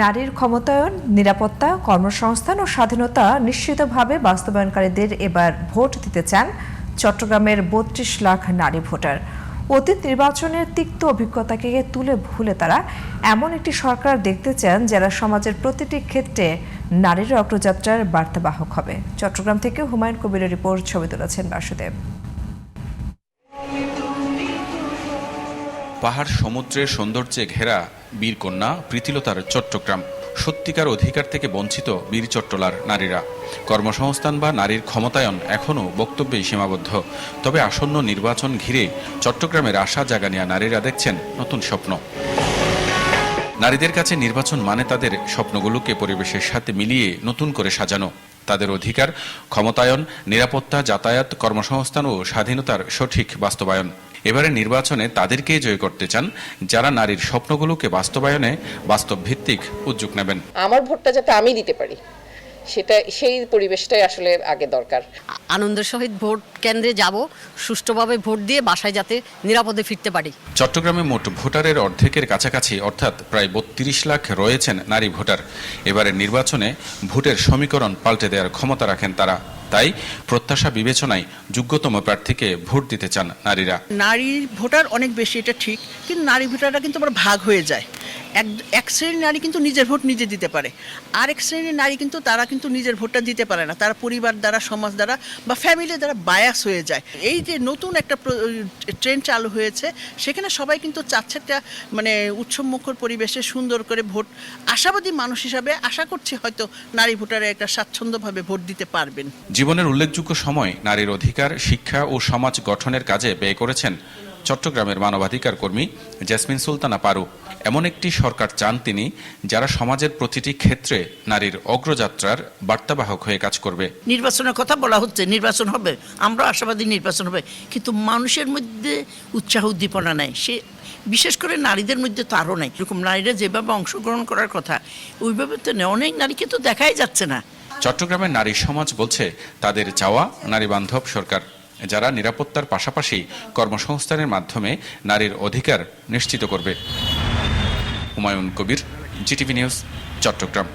নারীর ক্ষমতায়ন, নিরাপত্তা, কর্মসংস্থান ও স্বাধীনতা নিশ্চিতভাবে বাস্তবায়নকারীদের এবার ভোট দিতে চান চট্টগ্রামের ৩২ লাখ নারী ভোটার। অতীত নির্বাচনের তিক্ত অভিজ্ঞতাকে তুলে ভুলে তারা এমন একটি সরকার দেখতে চান যারা সমাজের প্রতিটি ক্ষেত্রে নারীর অগ্রযাত্রার বার্তাবাহক হবে। চট্টগ্রাম থেকে হুমায়ুন কবিরের রিপোর্ট, ছবি তুলেছেন বাসুদেব। পাহাড় সমুদ্রের সৌন্দর্যে ঘেরা বীরকন্যা প্রীতিলতার চট্টগ্রাম। সত্যিকার অধিকার থেকে বঞ্চিত বীর চট্টলার নারীরা। কর্মসংস্থান বা নারীর ক্ষমতায়ন এখনও বক্তব্যেই সীমাবদ্ধ। তবে আসন্ন নির্বাচন ঘিরে চট্টগ্রামের আশা জাগানিয়া নারীরা দেখছেন নতুন স্বপ্ন। নারীদের কাছে নির্বাচন মানে তাদের স্বপ্নগুলোকে পরিবেশের সাথে মিলিয়ে নতুন করে সাজানো। তাদের অধিকার, ক্ষমতায়ন, নিরাপত্তা, যাতায়াত, কর্মসংস্থান ও স্বাধীনতার সঠিক বাস্তবায়ন। এবারে নির্বাচনে তাদেরকেই জয় করতে চান যারা নারীর স্বপ্নগুলোকে বাস্তবায়নে বাস্তব ভিত্তিক উদ্যোগ নেবেন। আমার ভোটটা যাতে আমি দিতে পারি, সেই পরিবেশটাই আসলে আগে দরকার। আনন্দের সহিত ভোট কেন্দ্রে যাব, সুষ্ঠুভাবে ভোট দিয়ে বাসায় যাতে নিরাপদে ফিরতে পারি। চট্টগ্রামে মোট ভোটারের অর্ধেকের কাছাকাছি অর্থাৎ প্রায় ৩২ লাখ রয়েছেন নারী ভোটার। এবারের নির্বাচনে ভোটের সমীকরণ পাল্টে দেওয়ার ক্ষমতা রাখেন তারা। তাই প্রত্যাশা বিবেচনায় যোগ্যতম প্রার্থীকে ভোট দিতে চান নারীরা। নারী ভোটার অনেক বেশি, এটা ঠিক, কিন্তু নারী ভোটাররা কিন্তু আবার ভাগ হয়ে যায়। এক শ্রেণীর নারী কিন্তু নিজের ভোট নিজে দিতে পারে, আরেক শ্রেণীর নারী কিন্তু তারা কিন্তু নিজের ভোটটা দিতে পারে না। তারা পরিবার দ্বারা, সমাজ দ্বারা বা ফ্যামিলি দ্বারা বায়াস হয়ে যায়। এই যে নতুন একটা ট্রেন্ড চালু হয়েছে, সেখানে সবাই কিন্তু চাচ্ছে একটা উৎসবমুখর পরিবেশে সুন্দর করে ভোট। আশাবাদী মানুষ হিসাবে আশা করছি হয়তো নারী ভোটারে একটা স্বাচ্ছন্দ্যভাবে ভোট দিতে পারবেন। জীবনের উল্লেখযোগ্য সময় নারীর অধিকার, শিক্ষা ও সমাজ গঠনের কাজে ব্যয় করেছেন চট্টগ্রামের মানবাধিকার কর্মী জেসমিন সুলতানা পারু। এমন একটি সরকার চান তিনি যারা সমাজের প্রতিটি ক্ষেত্রে নারীর অগ্রযাত্রার বার্তাবাহক হয়ে কাজ করবে। নির্বাচনের কথা বলা হচ্ছে, নির্বাচন হবে, আমরা আশাবাদী নির্বাচন হবে, কিন্তু মানুষের মধ্যে উৎসাহ উদ্দীপনা নেই। সে বিশেষ করে নারীদের মধ্যে তো আরও নেই। এরকম নারীরা যেভাবে অংশগ্রহণ করার কথা ওইভাবে তো নেই। অনেক নারীকে তো দেখাই যাচ্ছে না। চট্টগ্রামের নারী সমাজ বলছে তাদের চাওয়া নারী বান্ধব সরকার, যারা নিরাপত্তার পাশাপাশি কর্মসংস্থানের মাধ্যমে নারীর অধিকার নিশ্চিত করবে। Humayun Kabir, GTV news, Chittagong.